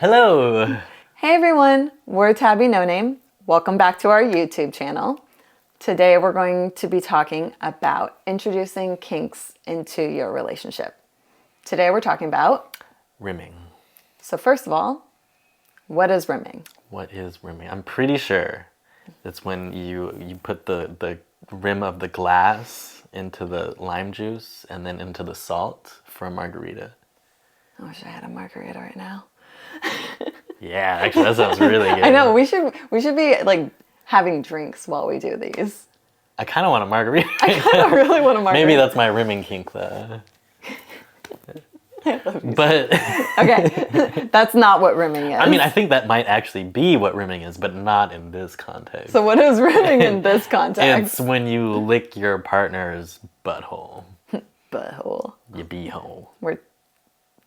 Hello! Hey everyone, we're Tabby NoName. Welcome back to our YouTube channel. Today we're going to be talking about introducing kinks into your relationship. Today we're talking about Rimming. So first of all, what is rimming? What is rimming? I'm pretty sure it's when you put the rim of the glass into the lime juice and then into the salt for a margarita. I wish I had a margarita right now. Yeah, actually that sounds really good. I know, we should be like having drinks while we do these. I kind of want a margarita. I kind of really want a margarita. Maybe that's my rimming kink though. But okay, that's not what rimming is. I mean, I think that might actually be what rimming is, but not in this context. So what is rimming in this context? It's when you lick your partner's butthole. Butthole. Your beehole. We're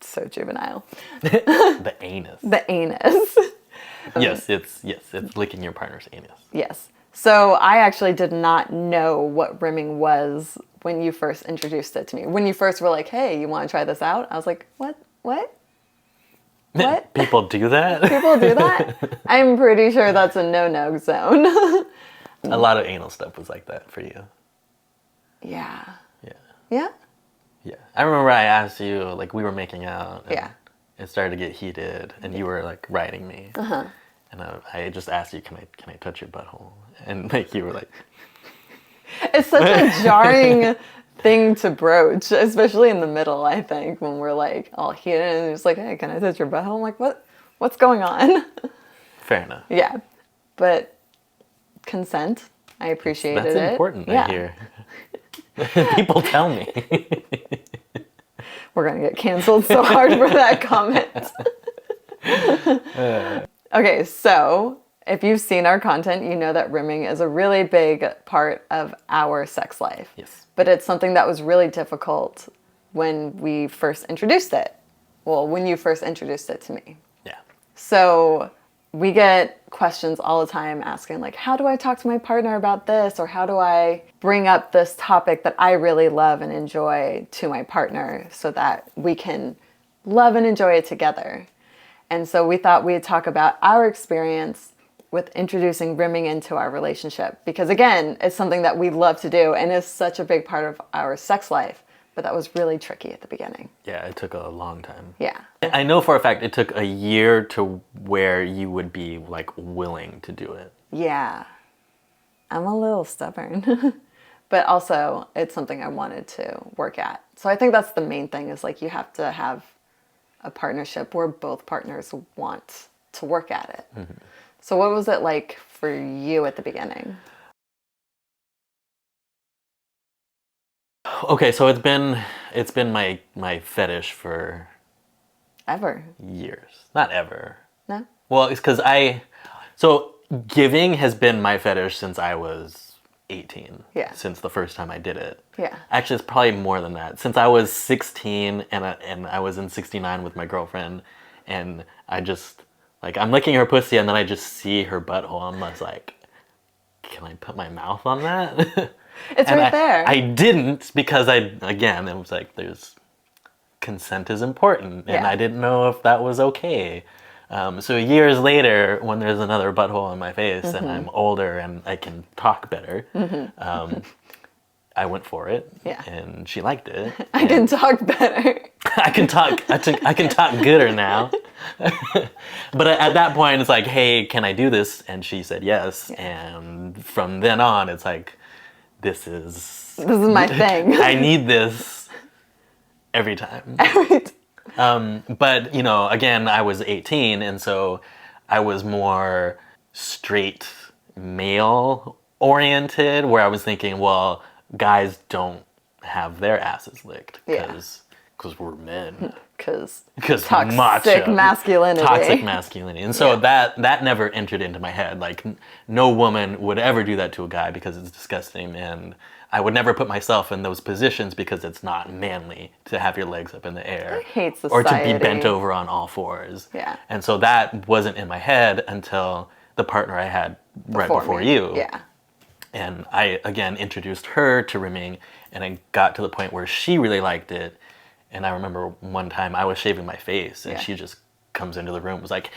so juvenile. The anus. The anus. Yes, it's licking your partner's anus. Yes. So I actually did not know what rimming was when you first introduced it to me. When you first were like, hey, you want to try this out? I was like, what? What? What? People do that? People do that? I'm pretty sure that's a no-no zone. A lot of anal stuff was like that for you. Yeah. Yeah. Yeah? Yeah. I remember I asked you, like, we were making out. And Yeah. It started to get heated, and you were, like, riding me. Uh-huh. And I just asked you, can I touch your butthole? And, like, you were like... It's such a jarring thing to broach, especially in the middle, I think, when we're, like, all heated and it's like, hey, can I touch your butthole? I'm like, what's going on? Fair enough. Yeah. But consent, I appreciated it. That's important, yeah. I hear. People tell me. We're going to get canceled so hard for that comment. Okay, so if you've seen our content, you know that rimming is a really big part of our sex life. Yes. But it's something that was really difficult when we first introduced it. Well, when you first introduced it to me. Yeah. So we get questions all the time asking, like, how do I talk to my partner about this? Or how do I bring up this topic that I really love and enjoy to my partner so that we can love and enjoy it together? And so we thought we'd talk about our experience with introducing rimming into our relationship. Because again, it's something that we love to do and is such a big part of our sex life. But that was really tricky at the beginning. Yeah, it took a long time. Yeah. I know for a fact it took a year to where you would be, like, willing to do it. Yeah. I'm a little stubborn. But also, it's something I wanted to work at. So I think that's the main thing is, like, you have to have a partnership where both partners want to work at it. Mm-hmm. So what was it like for you at the beginning? Okay, so it's been my fetish for Ever? years. Not ever. No? Well, it's because so giving has been my fetish since I was 18. Yeah. Since the first time I did it. Yeah. Actually, it's probably more than that. Since I was 16 and I was in 69 with my girlfriend, and I just, like, I'm licking her pussy and then I just see her butthole. I'm just like, can I put my mouth on that? It's right there. I didn't because it was like, there's consent is important, and Yeah. I didn't know if that was okay. So years later, when there's another butthole on my face and I'm older and I can talk better, I went for it. Yeah. And she liked it. I can talk better. I can talk gooder now. But at that point, it's like, hey, can I do this? And she said yes. Yeah. And from then on, it's like, this is my thing. I need this every time. But, you know, again, I was 18, and so I was more straight male oriented, where I was thinking, well, guys don't have their asses licked because we're men. Because toxic masculinity. Toxic masculinity. And so that never entered into my head. Like, no woman would ever do that to a guy because it's disgusting, and I would never put myself in those positions because it's not manly to have your legs up in the air. I hate society. Or to be bent over on all fours. Yeah. And so that wasn't in my head until the partner I had right before you. Yeah. And I, again, introduced her to rimming, and I got to the point where she really liked it. And I remember one time I was shaving my face, and she just comes into the room, was like,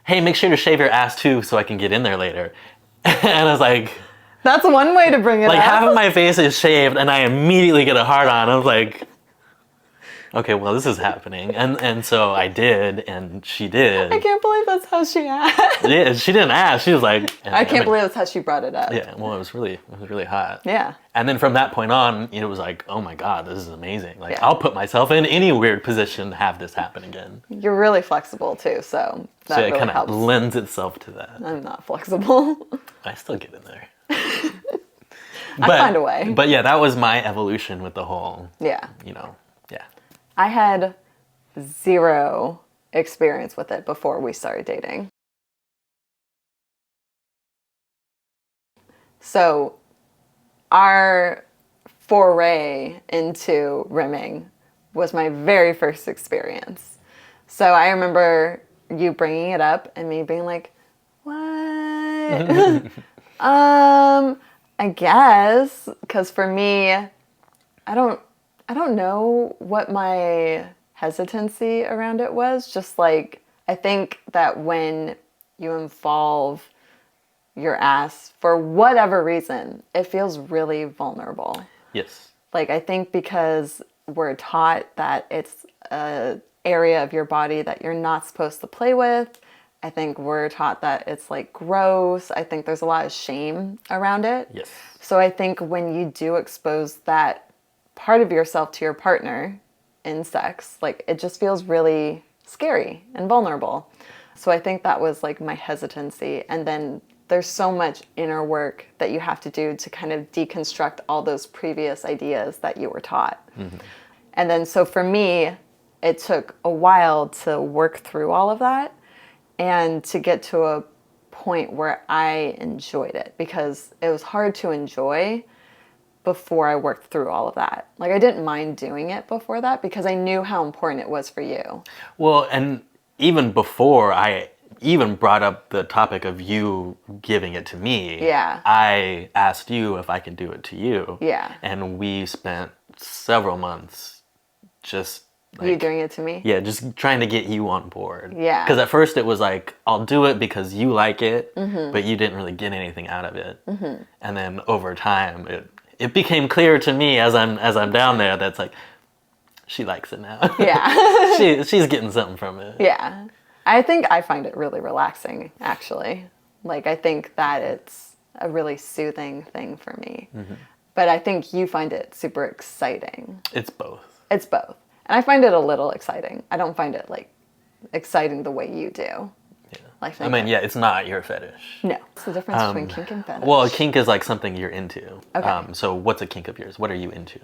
hey, make sure to shave your ass too so I can get in there later. And I was like, that's one way to bring it like up. half of my face is shaved and I immediately get a hard on. I was like, okay, well, this is happening. And so I did, and she did. I can't believe that's how she asked. Yeah, she didn't ask. She was like, I can't believe that's how she brought it up. yeah, well, it was really hot. Yeah. And then from that point on, it was like, oh my God, this is amazing. Like, Yeah. I'll put myself in any weird position to have this happen again. You're really flexible too, so that So it really kind of helps. lends itself to that. I'm not flexible. I still get in there. I find a way. But yeah, that was my evolution with the whole, Yeah. yeah. I had 0 experience with it before we started dating. So our foray into rimming was my very first experience. So I remember you bringing it up and me being like, what? I guess, because for me, I don't know what my hesitancy around it was. Just like, I think that when you involve your ass for whatever reason, it feels really vulnerable. Yes. Like, I think because we're taught that it's an area of your body that you're not supposed to play with. I think we're taught that it's like gross. I think there's a lot of shame around it. Yes. So I think when you do expose that part of yourself to your partner in sex, like, it just feels really scary and vulnerable. So I think that was like my hesitancy. And then there's so much inner work that you have to do to kind of deconstruct all those previous ideas that you were taught. Mm-hmm. And then so for me, it took a while to work through all of that and to get to a point where I enjoyed it, because it was hard to enjoy before I worked through all of that. Like, I didn't mind doing it before that because I knew how important it was for you. Well, and even before I even brought up the topic of you giving it to me, Yeah. I asked you if I could do it to you. Yeah. And we spent several months just like, You doing it to me? yeah, just trying to get you on board. Yeah. Because at first it was like, I'll do it because you like it, but you didn't really get anything out of it. Mm-hmm. And then over time, it became clear to me as I'm down there that's like, she likes it now. Yeah. She's getting something from it. Yeah. I think I find it really relaxing, actually. Like, I think that it's a really soothing thing for me. Mm-hmm. But I think you find it super exciting. It's both. It's both. And I find it a little exciting. I don't find it, like, exciting the way you do. Yeah. Like, I mean, yeah, it's not your fetish. No. What's the difference between kink and fetish? Well, a kink is like something you're into. Okay. So what's a kink of yours? What are you into?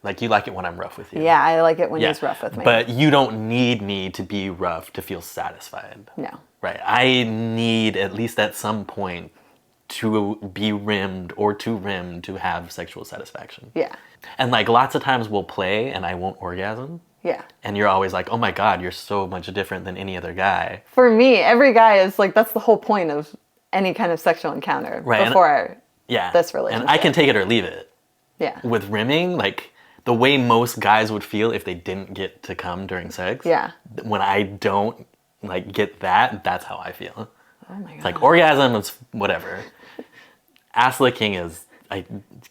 Like, you like it when I'm rough with you. Yeah, I like it when he's rough with me. But you don't need me to be rough to feel satisfied. No. Right. I need, at least at some point, to be rimmed or to rim to have sexual satisfaction. Yeah. And like lots of times we'll play and I won't orgasm. Yeah. And you're always like, oh my God, you're so much different than any other guy. For me, every guy is like, that's the whole point of any kind of sexual encounter. Right. Before Yeah. this relationship. And I can take it or leave it. Yeah. With rimming, like the way most guys would feel if they didn't get to come during sex. Yeah. When I don't like get that, that's how I feel. Oh my God. It's like orgasm is whatever. Ass licking is,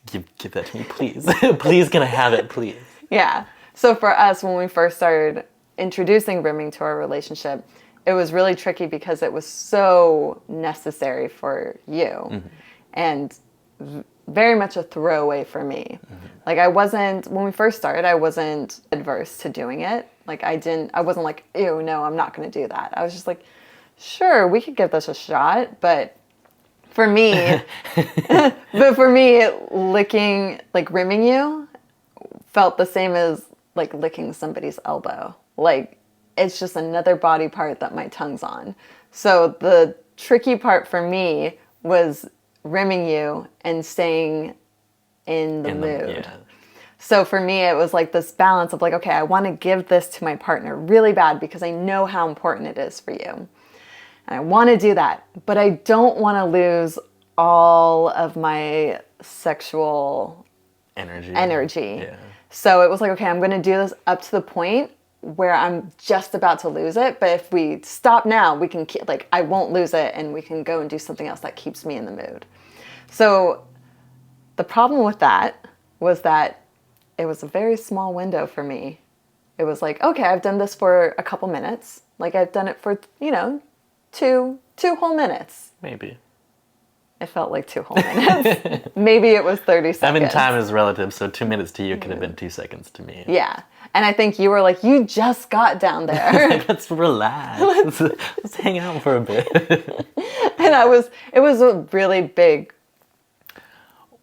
give that to me, please. Please, can I have it, please? Yeah. So for us, when we first started introducing rimming to our relationship, it was really tricky because it was so necessary for you. Mm-hmm. And very much a throwaway for me. Mm-hmm. Like, when we first started, I wasn't adverse to doing it. Like, I wasn't like, ew, no, I'm not going to do that. I was just like, sure, we could give this a shot. But for me, licking, like rimming you felt the same as like licking somebody's elbow. Like, it's just another body part that my tongue's on. So the tricky part for me was rimming you and staying in the mood. Yeah. So for me, it was like this balance of like, okay, I want to give this to my partner really bad because I know how important it is for you. And I want to do that, but I don't want to lose all of my sexual energy. Yeah. So it was like, okay, I'm going to do this up to the point where I'm just about to lose it. But if we stop now, we can keep, like, I won't lose it, and we can go and do something else that keeps me in the mood. So the problem with that was that it was a very small window for me. It was like, okay, I've done this for a couple minutes. Like, I've done it for, you know, two whole minutes. Maybe. It felt like 2 whole minutes. Maybe it was 30 seconds. I mean, time is relative, so 2 minutes to you could have been 2 seconds to me. Yeah. And I think you were like, you just got down there. Like, let's relax. Let's hang out for a bit. And it was a really big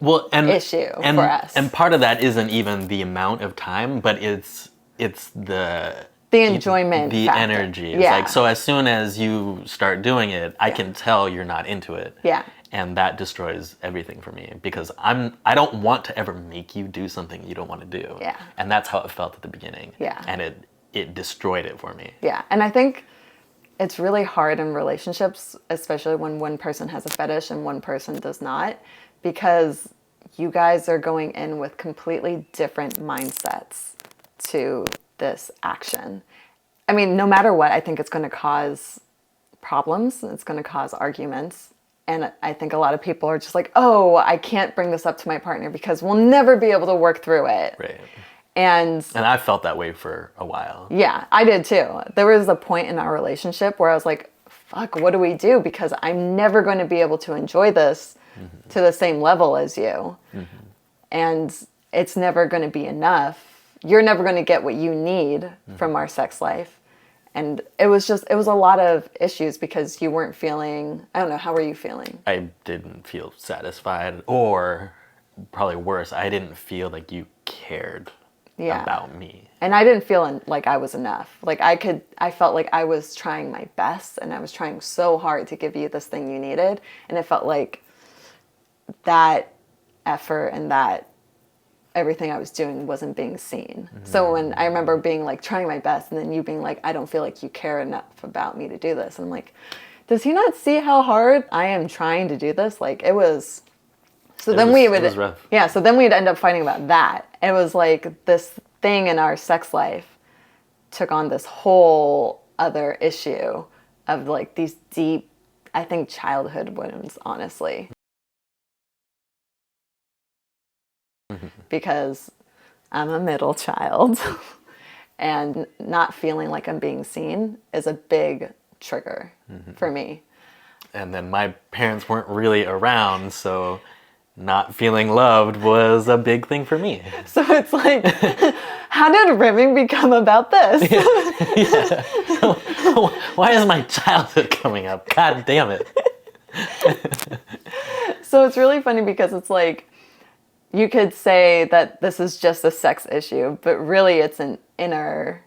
issue and, for us. And part of that isn't even the amount of time, but it's the enjoyment, the factor. Energy. It's like, so as soon as you start doing it, I can tell you're not into it. Yeah. And that destroys everything for me, because I don't want to ever make you do something you don't want to do. Yeah. And that's how it felt at the beginning. Yeah. And it destroyed it for me. Yeah. And I think it's really hard in relationships, especially when one person has a fetish and one person does not, because you guys are going in with completely different mindsets to this action. I mean, no matter what, I think it's going to cause problems. It's going to cause arguments. And I think a lot of people are just like, oh, I can't bring this up to my partner because we'll never be able to work through it. Right. And I felt that way for a while. Yeah, I did too. There was a point in our relationship where I was like, fuck, what do we do? Because I'm never going to be able to enjoy this to the same level as you. And it's never going to be enough. You're never going to get what you need from our sex life. And it was a lot of issues because you weren't feeling, I don't know, how were you feeling? I didn't feel satisfied, or probably worse, I didn't feel like you cared about me. And I didn't feel like I was enough. Like I felt like I was trying my best and I was trying so hard to give you this thing you needed. And it felt like that effort and that everything I was doing wasn't being seen. So when I remember being like trying my best and then you being like, I don't feel like you care enough about me to do this. And I'm like, does he not see how hard I am trying to do this? Like it was, so then we would, it was rough. Yeah. So then we'd end up fighting about that. It was like this thing in our sex life took on this whole other issue of like these deep, I think, childhood wounds, honestly. Because I'm a middle child and not feeling like I'm being seen is a big trigger for me. And then my parents weren't really around, so not feeling loved was a big thing for me. So it's like, how did rimming become about this? Yeah. Why is my childhood coming up? God damn it. So it's really funny because it's like, you could say that this is just a sex issue, but really it's an inner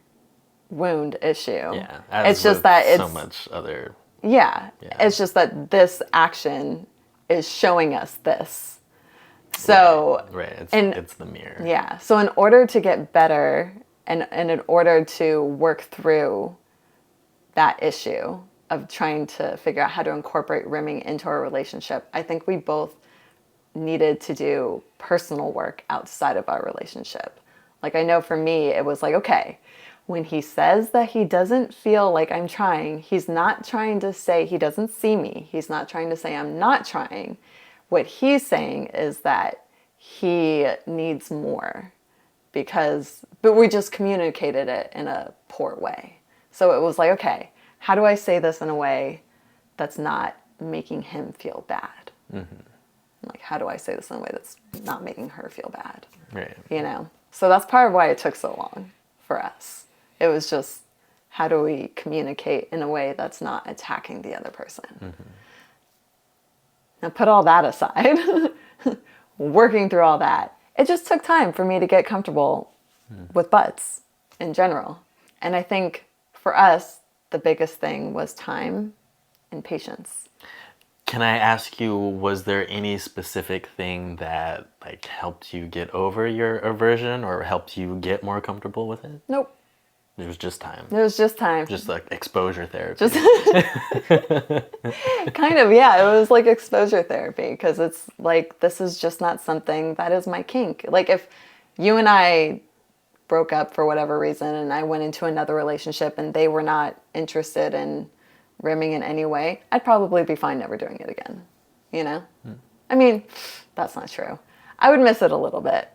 wound issue. Yeah. It's just that it's so much other. Yeah. It's just that this action is showing us this. So right. It's the mirror. Yeah. So in order to get better and in order to work through that issue of trying to figure out how to incorporate rimming into our relationship, I think we both needed to do personal work outside of our relationship. Like I know for me, it was like, okay, when he says that he doesn't feel like I'm trying, he's not trying to say he doesn't see me. He's not trying to say I'm not trying. What he's saying is that he needs more but we just communicated it in a poor way. So it was like, okay, how do I say this in a way that's not making him feel bad? Like, how do I say this in a way that's not making her feel bad? Right. You know? So that's part of why it took so long for us. It was just, how do we communicate in a way that's not attacking the other person? Now, put all that aside, working through all that, it just took time for me to get comfortable with butts in general. And I think for us, the biggest thing was time and patience. Can I ask you, was there any specific thing that like helped you get over your aversion or helped you get more comfortable with it? Nope. It was just time. It was just time. Just like exposure therapy. Just kind of, yeah. It was like exposure therapy because it's like, this is just not something that is my kink. Like if you and I broke up for whatever reason and I went into another relationship and they were not interested in rimming in any way, I'd probably be fine never doing it again. You know? I mean, that's not true. I would miss it a little bit.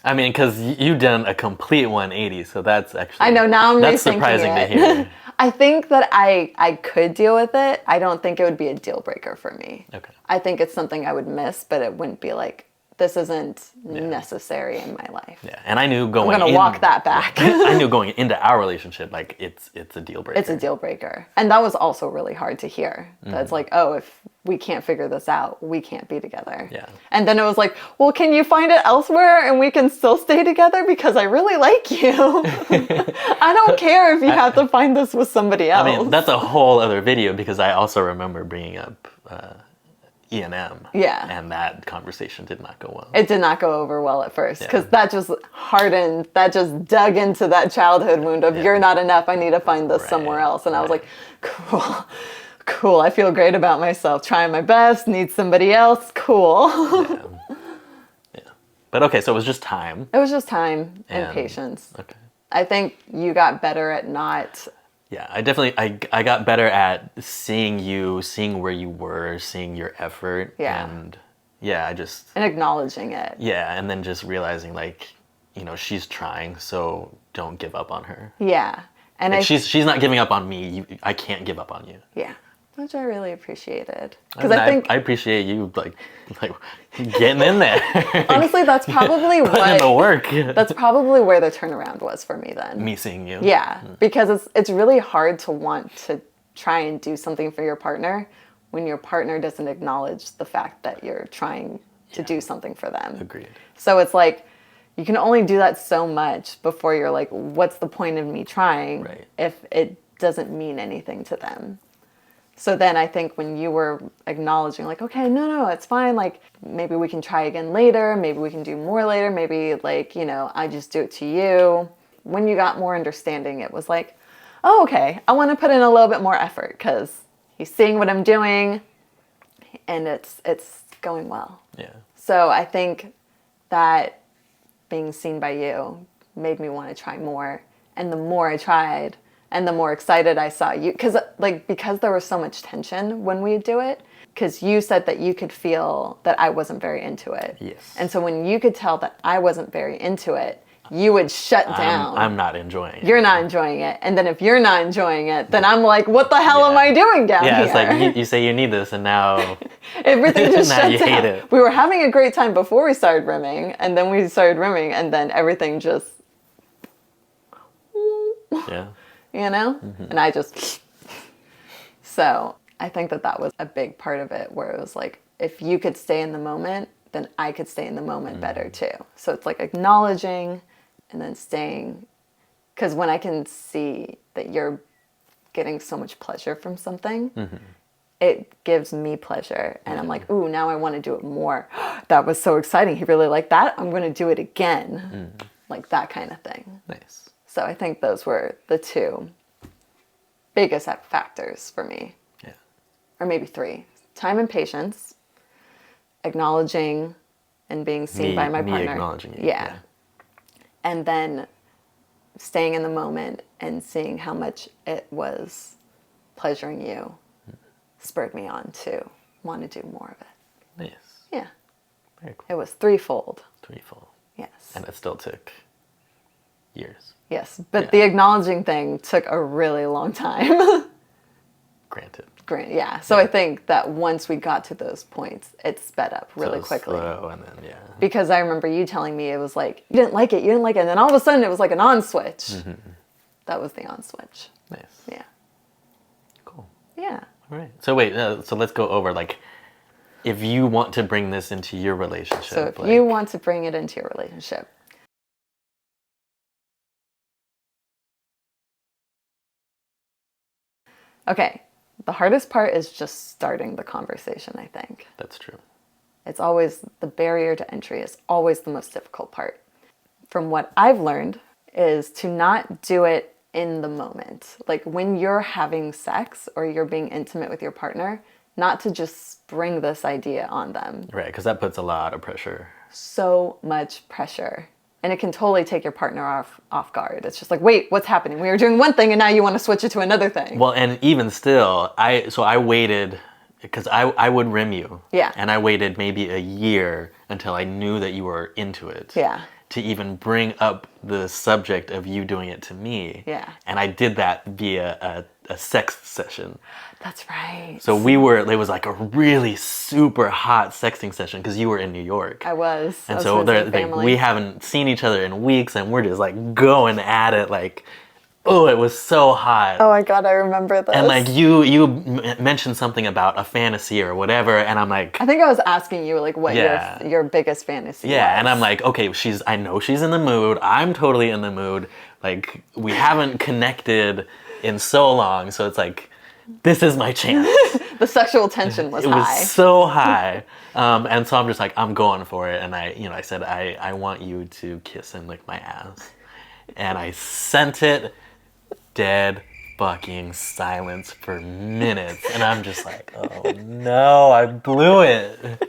I mean, because you've done a complete 180, so that's actually... I know, now I'm that's rethinking surprising it. to hear. I think that I could deal with it. I don't think it would be a deal breaker for me. Okay. I think it's something I would miss, but it wouldn't be like, this isn't necessary in my life. Yeah, and I knew going I'm going to walk that back. I knew going into our relationship, like, it's a deal breaker. It's a deal breaker. And that was also really hard to hear. That's like, oh, if we can't figure this out, we can't be together. Yeah. And then it was like, well, can you find it elsewhere and we can still stay together because I really like you. I don't care if you have to find this with somebody else. I mean, that's a whole other video because I also remember bringing up E&M. Yeah. And that conversation did not go well. It did not go over well at first because that just hardened, that just dug into that childhood wound of you're not enough, I need to find this somewhere else. And I was like, cool, I feel great about myself, trying my best, need somebody else, cool. Yeah. But okay, so it was just time. It was just time and patience. Okay. I think you got better at not... Yeah, I definitely, I got better at seeing you, seeing where you were, seeing your effort. Yeah. And yeah, And acknowledging it. Yeah, and then just realizing like, you know, she's trying, so don't give up on her. Yeah. And like, she's not giving up on me. I can't give up on you. Yeah. Which I really appreciated. Because I think... I appreciate you like getting in there. Honestly, that's probably putting in the work. That's probably where the turnaround was for me then. Me seeing you. Yeah, because it's really hard to want to try and do something for your partner when your partner doesn't acknowledge the fact that you're trying to do something for them. Agreed. So it's like, you can only do that so much before you're like, what's the point of me trying if it doesn't mean anything to them? So then I think when you were acknowledging like, okay, no, it's fine. Like maybe we can try again later. Maybe we can do more later. Maybe like, you know, I just do it to you. When you got more understanding, it was like, oh, okay, I want to put in a little bit more effort because he's seeing what I'm doing and it's going well. Yeah. So I think that being seen by you made me want to try more. And the more I tried, and the more excited I saw you, because there was so much tension when we do it, because you said that you could feel that I wasn't very into it. Yes. And so when you could tell that I wasn't very into it, you would shut down. I'm not enjoying it. You're not enjoying it. And then if you're not enjoying it, then I'm like, what the hell am I doing down here? Yeah, it's like you say you need this and now... everything just now shut you down. hate it. We were having a great time before we started rimming, and then we started rimming, and then everything just... Yeah. You know? And I just... So I think that was a big part of it, where it was like, if you could stay in the moment, then I could stay in the moment better too. So it's like acknowledging and then staying. Because when I can see that you're getting so much pleasure from something, it gives me pleasure. And I'm like, ooh, now I want to do it more. That was so exciting. He really liked that. I'm going to do it again. Like that kind of thing. Nice. So I think those were the two biggest factors for me. Yeah. Or maybe three. Time and patience, acknowledging and being seen by my partner. Acknowledging it. Yeah. And then staying in the moment and seeing how much it was pleasuring you spurred me on to want to do more of it. Nice. Yeah. Very cool. It was threefold. Threefold. Yes. And it still took years. Yes. But the acknowledging thing took a really long time. Granted. Yeah. So I think that once we got to those points, it sped up really quickly. Slow and then, Because I remember you telling me it was like, you didn't like it. And then all of a sudden it was like an on switch. That was the on switch. Nice. Yeah. Cool. Yeah. All right. So wait, so let's go over like, if you want to bring this into your relationship. So if you want to bring it into your relationship. Okay. The hardest part is just starting the conversation, I think. That's true. It's always, the barrier to entry is always the most difficult part. From what I've learned is to not do it in the moment. Like when you're having sex or you're being intimate with your partner, not to just spring this idea on them. Right, because that puts a lot of pressure. So much pressure. And it can totally take your partner off guard. It's just like, wait, what's happening? We were doing one thing and now you want to switch it to another thing. Well, and even still, I waited, because I would rim you. Yeah. And I waited maybe a year until I knew that you were into it. Yeah. To even bring up the subject of you doing it to me. Yeah. And I did that via a sex session. That's right. So it was like a really super hot sexting session because you were in New York. I was. And so we haven't seen each other in weeks and we're just like going at it like, oh, it was so hot. Oh my God, I remember this. And like you mentioned something about a fantasy or whatever, and I'm like, I think I was asking you like what your biggest fantasy was. And I'm like, okay, I know she's in the mood. I'm totally in the mood. Like we haven't connected in so long, so it's like, this is my chance. The sexual tension was high. It was so high. And so I'm just like, I'm going for it. And I said, I want you to kiss and lick my ass. And I sent it. Dead fucking silence for minutes. And I'm just like, oh no, I blew it.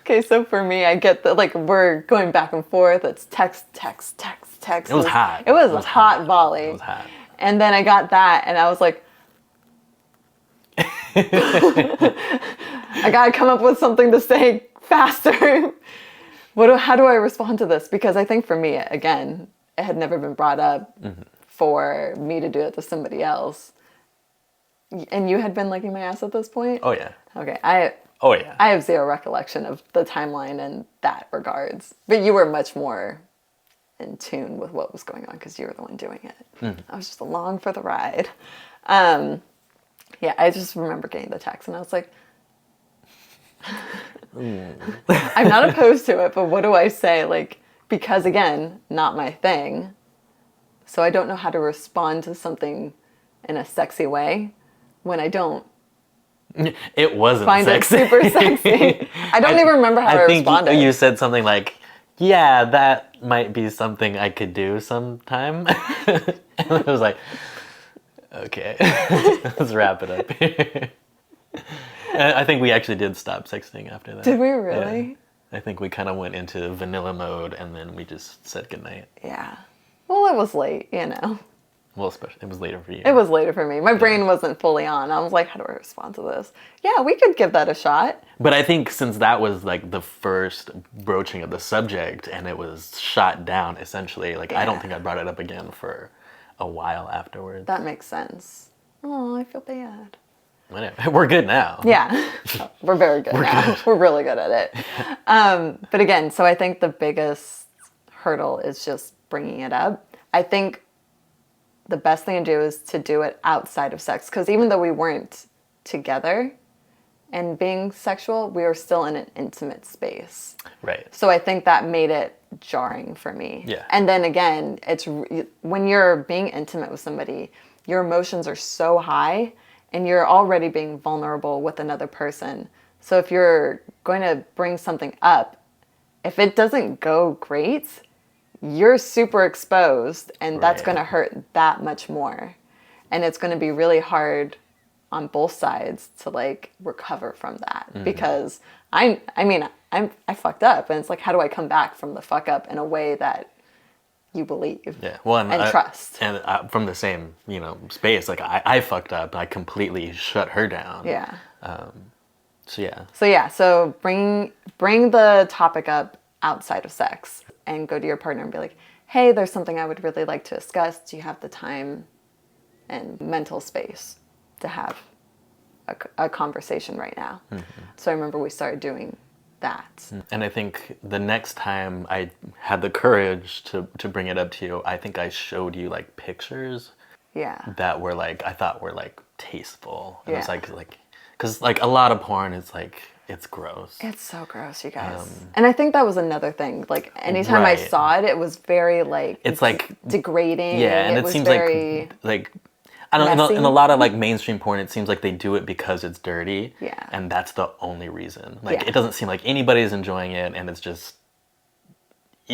Okay, so for me, I get that like we're going back and forth. It's text. It was hot. It was a hot volley. It was hot. And then I got that and I was like, I gotta come up with something to say faster. How do I respond to this? Because I think for me, again, it had never been brought up for me to do it to somebody else. And you had been licking my ass at this point? Oh yeah. Okay. I have zero recollection of the timeline in that regards. But you were much more in tune with what was going on because you were the one doing it. I was just along for the ride. Yeah, I just remember getting the text and I was like, I'm not opposed to it, but what do I say? Like, because again, not my thing. So I don't know how to respond to something in a sexy way when I don't It wasn't find sexy. it super sexy. I don't even remember how I responded. You said something like, yeah, that might be something I could do sometime. And I was like, okay, let's wrap it up here. And I think we actually did stop sexting after that. Did we really? Yeah. I think we kind of went into vanilla mode and then we just said goodnight. Yeah. Well, it was late, you know. Well, especially, it was later for you. It was later for me. My brain wasn't fully on. I was like, how do I respond to this? Yeah, we could give that a shot. But I think since that was like the first broaching of the subject and it was shot down essentially, like I don't think I brought it up again for a while afterwards. That makes sense. Oh, I feel bad. Whatever. We're good now. Yeah, we're very good now. We're really good at it. But again, so I think the biggest hurdle is just bringing it up. I think the best thing to do is to do it outside of sex. Because even though we weren't together and being sexual, we were still in an intimate space. Right. So I think that made it jarring for me. Yeah. And then again, it's when you're being intimate with somebody, your emotions are so high and you're already being vulnerable with another person. So if you're going to bring something up, if it doesn't go great, you're super exposed and that's going to hurt that much more. And it's going to be really hard on both sides to like recover from that because I fucked up and it's like, how do I come back from the fuck up in a way that you believe and trust? And from the same, space, like I fucked up. I completely shut her down. Yeah. So bring the topic up outside of sex and go to your partner and be like, hey, there's something I would really like to discuss. Do you have the time and mental space to have a conversation right now? So I remember we started doing that. And I think the next time I had the courage to bring it up to you, I think I showed you like pictures that were like, I thought were like tasteful. And it's like, because like a lot of porn is like, it's gross. It's so gross, you guys. And I think that was another thing. Like anytime I saw it, it was very like, it's like degrading. Yeah. And it seems very like I don't know, in a lot of like mainstream porn, it seems like they do it because it's dirty. Yeah. And that's the only reason. Like it doesn't seem like anybody's enjoying it and it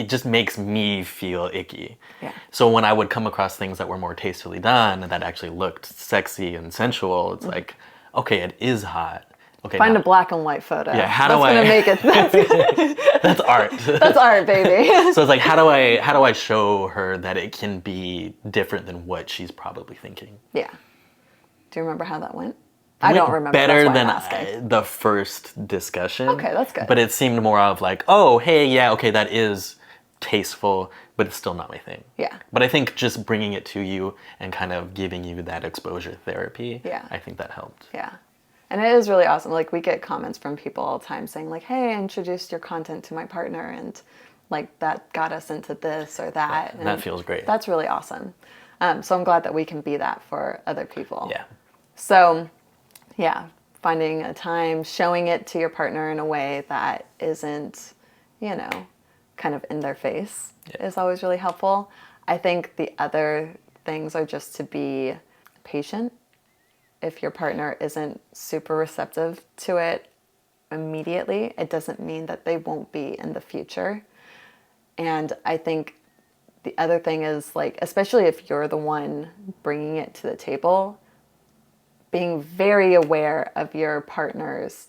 just makes me feel icky. Yeah. So when I would come across things that were more tastefully done and that actually looked sexy and sensual, it's like, okay, it is hot. okay, Find now, a black and white photo. Yeah, how that's do I? Gonna make it. That's art. That's art, baby. So it's like, how do I show her that it can be different than what she's probably thinking? Yeah. Do you remember how that went? I don't remember. Better that's why than I'm asking. the first discussion. Okay, that's good. But it seemed more of like, oh, hey, yeah, okay, that is tasteful, but it's still not my thing. Yeah. But I think just bringing it to you and kind of giving you that exposure therapy, I think that helped. Yeah. And it is really awesome. Like, we get comments from people all the time saying like, hey, I introduced your content to my partner and like that got us into this or that. Yeah, and that feels great. That's really awesome. So I'm glad that we can be that for other people. Yeah. So yeah, finding a time, showing it to your partner in a way that isn't, you know, kind of in their face is always really helpful. I think the other things are just to be patient. If your partner isn't super receptive to it immediately, it doesn't mean that they won't be in the future. And I think the other thing is, like, especially if you're the one bringing it to the table, being very aware of your partner's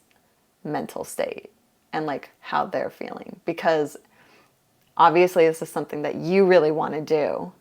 mental state and like how they're feeling, because obviously this is something that you really want to do,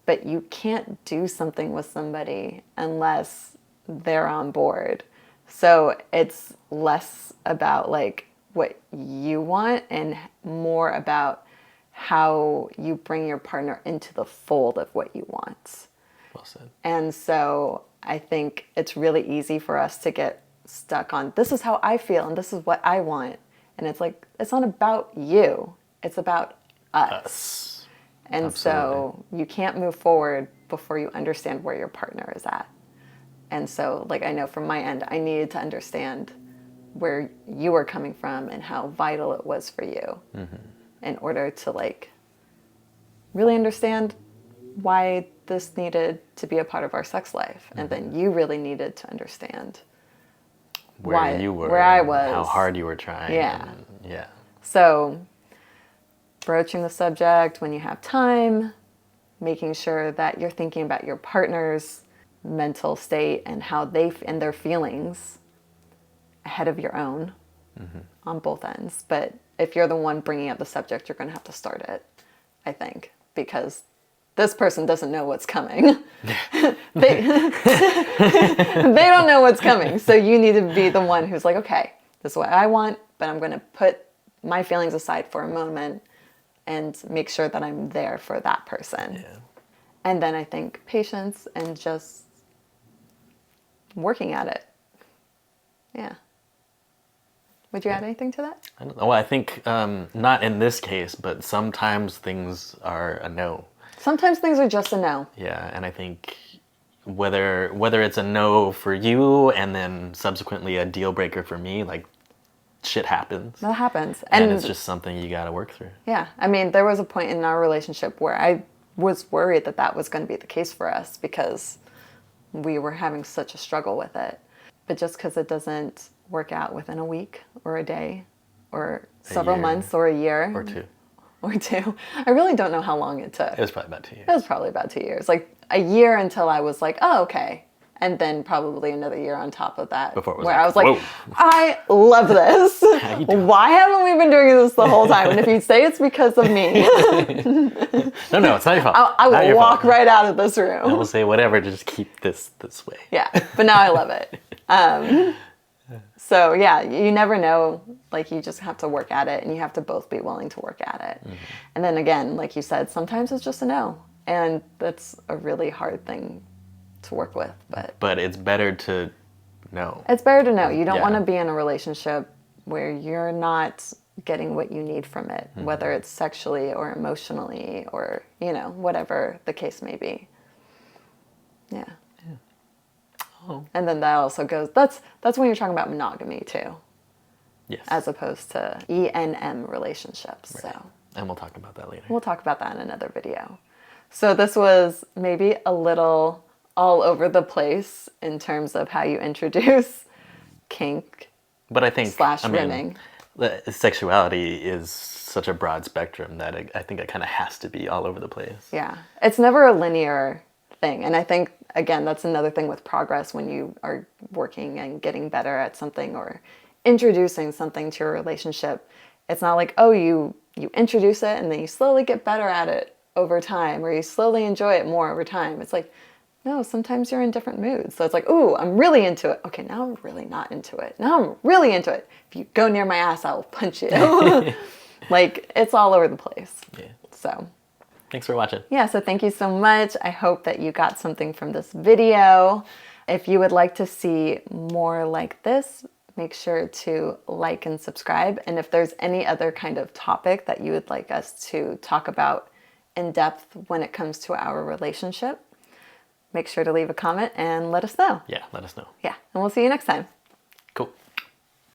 but you can't do something with somebody unless they're on board. So it's less about like what you want and more about how you bring your partner into the fold of what you want. Well said. And so I think it's really easy for us to get stuck on, this is how I feel and this is what I want. And it's like, it's not about you. It's about us. And Absolutely. so you can't move forward before you understand where your partner is at. And so, like, I know from my end, I needed to understand where you were coming from and how vital it was for you in order to, like, really understand why this needed to be a part of our sex life. And then you really needed to understand where you were, where I was, how hard you were trying. Yeah. Yeah. So broaching the subject when you have time, making sure that you're thinking about your partner's mental state and how they and their feelings ahead of your own on both ends. But if you're the one bringing up the subject, you're going to have to start it, I think, because this person doesn't know what's coming. they don't know what's coming. So you need to be the one who's like, okay, this is what I want, but I'm going to put my feelings aside for a moment and make sure that I'm there for that person. Yeah. And then I think patience and just working at it. Yeah. Would you add anything to that? I don't know. Well, I think not in this case, but sometimes things are a no. Sometimes things are just a no. Yeah, and I think whether it's a no for you and then subsequently a deal breaker for me, like, shit happens. That happens. And it's just something you got to work through. Yeah. I mean, there was a point in our relationship where I was worried that that was going to be the case for us because we were having such a struggle with it. But just because it doesn't work out within a week or a day or several months or a year. Or two. I really don't know how long it took. It was probably about 2 years. It was probably about 2 years. Like a year until I was like, oh, okay. And then probably another year on top of that. Before it was where like, I was like, whoa. I love this. Why haven't we been doing this the whole time? And if you say it's because of me, No, it's not your fault. I will walk right out of this I room. will say whatever to just keep this way. Yeah, but now I love it. So yeah, you never know. Like, you just have to work at it, and you have to both be willing to work at it. And then again, like you said, sometimes it's just a no, and that's a really hard thing to work with. But it's better to know. it's better to know. You don't Yeah. want to be in a relationship where you're not getting what you need from it, whether it's sexually or emotionally or, you know, whatever the case may be. Yeah. Oh. And then that also goes, that's when you're talking about monogamy too, Yes. as opposed to ENM relationships. Right. So And we'll talk about that later. we'll talk about that in another video. So this was maybe a little all over the place in terms of how you introduce kink But I think / rimming. The sexuality is such a broad spectrum that I think it kind of has to be all over the place. Yeah. It's never a linear thing. And I think, again, that's another thing with progress when you are working and getting better at something or introducing something to your relationship. It's not like, oh, you introduce it and then you slowly get better at it over time, or you slowly enjoy it more over time. It's like, no, sometimes you're in different moods. So it's like, ooh, I'm really into it. Okay, now I'm really not into it. Now I'm really into it. If you go near my ass, I will punch you. Like, it's all over the place. Yeah. So Thanks for watching. yeah, so thank you so much. I hope that you got something from this video. If you would like to see more like this, make sure to like and subscribe. And if there's any other kind of topic that you would like us to talk about in depth when it comes to our relationship, make sure to leave a comment and let us know. Yeah, let us know. Yeah, and we'll see you next time. Cool.